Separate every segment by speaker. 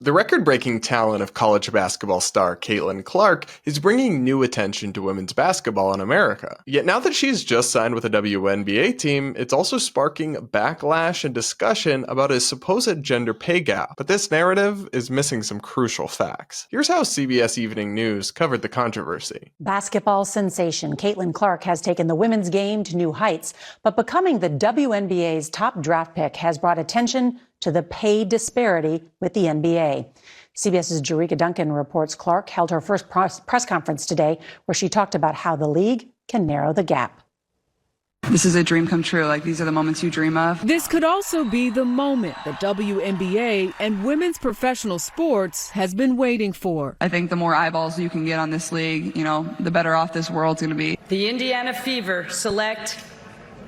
Speaker 1: The record-breaking talent of college basketball star Caitlin Clark is bringing new attention to women's basketball in America. Yet now that she's just signed with a WNBA team, it's also sparking backlash and discussion about a supposed gender pay gap. But this narrative is missing some crucial facts. Here's how CBS Evening News covered the controversy.
Speaker 2: Basketball sensation Caitlin Clark has taken the women's game to new heights, but becoming the WNBA's top draft pick has brought attention to the pay disparity with the NBA. CBS's Jerika Duncan reports Clark held her first press conference today where she talked about how the league can narrow the gap.
Speaker 3: This is a dream come true. Like, these are the moments you dream of.
Speaker 4: This could also be the moment that WNBA and women's professional sports has been waiting for.
Speaker 3: I think the more eyeballs you can get on this league, the better off this world's going to be.
Speaker 5: The Indiana Fever select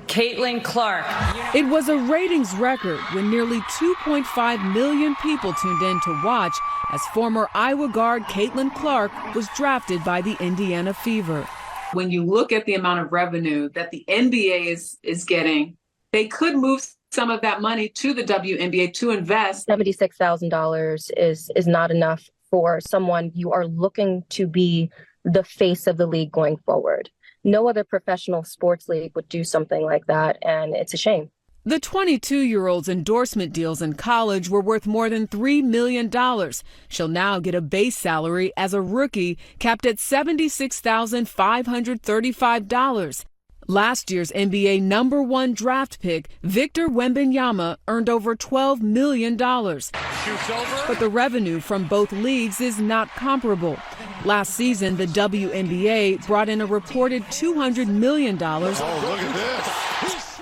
Speaker 5: Caitlin Clark.
Speaker 4: It was a ratings record when nearly 2.5 million people tuned in to watch as former Iowa guard Caitlin Clark was drafted by the Indiana Fever.
Speaker 6: When you look at the amount of revenue that the NBA is getting, they could move some of that money to the WNBA to invest.
Speaker 7: $76,000 is not enough for someone you are looking to be the face of the league going forward. No other professional sports league would do something like that, and it's a shame.
Speaker 4: The 22-year-old's endorsement deals in college were worth more than $3 million. She'll now get a base salary as a rookie capped at $76,535. Last year's NBA #1 draft pick, Victor Wembanyama, earned over $12 million. But the revenue from both leagues is not comparable. Last season, the WNBA brought in a reported $200 million,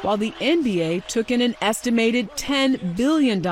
Speaker 4: while the NBA took in an estimated $10 billion.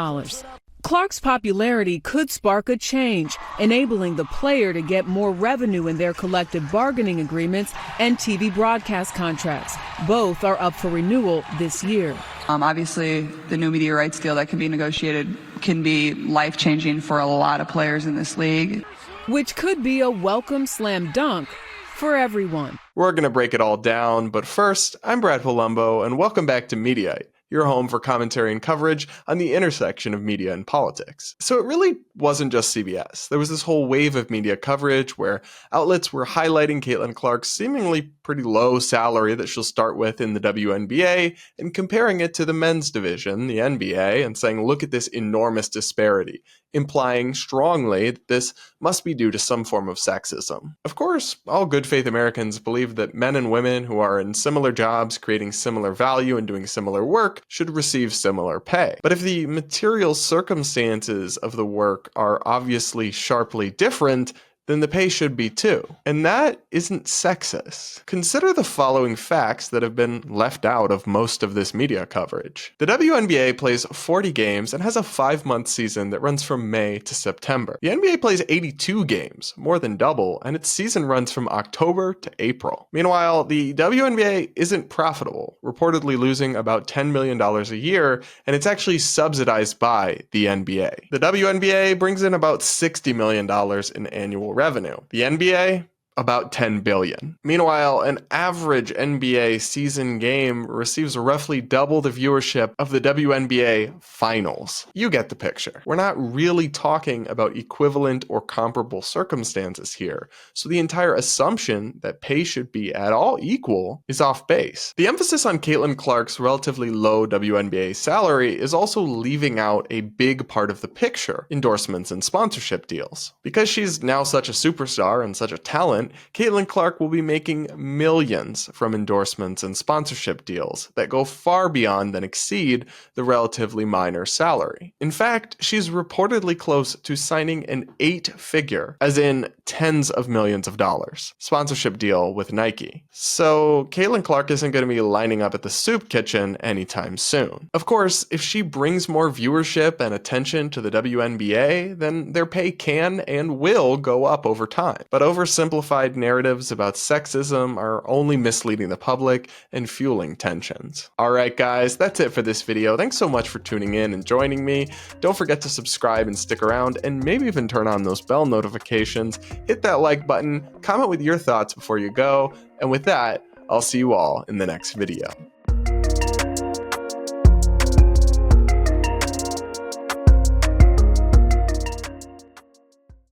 Speaker 4: Clark's popularity could spark a change, enabling the player to get more revenue in their collective bargaining agreements and TV broadcast contracts. Both are up for renewal this year.
Speaker 3: Obviously, the new media rights deal that can be negotiated can be life-changing for a lot of players in this league.
Speaker 4: Which could be a welcome slam dunk for everyone.
Speaker 1: We're going to break it all down, but first, I'm Brad Palumbo, and welcome back to Mediaite, your home for commentary and coverage on the intersection of media and politics. So it really wasn't just CBS. There was this whole wave of media coverage where outlets were highlighting Caitlin Clark's seemingly pretty low salary that she'll start with in the WNBA and comparing it to the men's division, the NBA, and saying, look at this enormous disparity, implying strongly that this must be due to some form of sexism. Of course, all good faith Americans believe that men and women who are in similar jobs, creating similar value and doing similar work should receive similar pay. But if the material circumstances of the work are obviously sharply different, then the pay should be too. And that isn't sexist. Consider the following facts that have been left out of most of this media coverage. The WNBA plays 40 games and has a 5-month season that runs from May to September. The NBA plays 82 games, more than double, and its season runs from October to April. Meanwhile, the WNBA isn't profitable, reportedly losing about $10 million a year, and it's actually subsidized by the NBA. The WNBA brings in about $60 million in annual revenue. The NBA, about $10 billion. Meanwhile, an average NBA season game receives roughly double the viewership of the WNBA finals. You get the picture. We're not really talking about equivalent or comparable circumstances here, so the entire assumption that pay should be at all equal is off base. The emphasis on Caitlin Clark's relatively low WNBA salary is also leaving out a big part of the picture: endorsements and sponsorship deals. Because she's now such a superstar and such a talent, Caitlin Clark will be making millions from endorsements and sponsorship deals that go far beyond and exceed the relatively minor salary. In fact, she's reportedly close to signing an 8-figure, as in tens of millions of dollars, sponsorship deal with Nike. So Caitlin Clark isn't going to be lining up at the soup kitchen anytime soon. Of course, if she brings more viewership and attention to the WNBA, then their pay can and will go up over time. But oversimplified narratives about sexism are only misleading the public and fueling tensions. Alright guys, that's it for this video. Thanks so much for tuning in and joining me. Don't forget to subscribe and stick around, and maybe even turn on those bell notifications. Hit that like button, comment with your thoughts before you go, and with that, I'll see you all in the next video.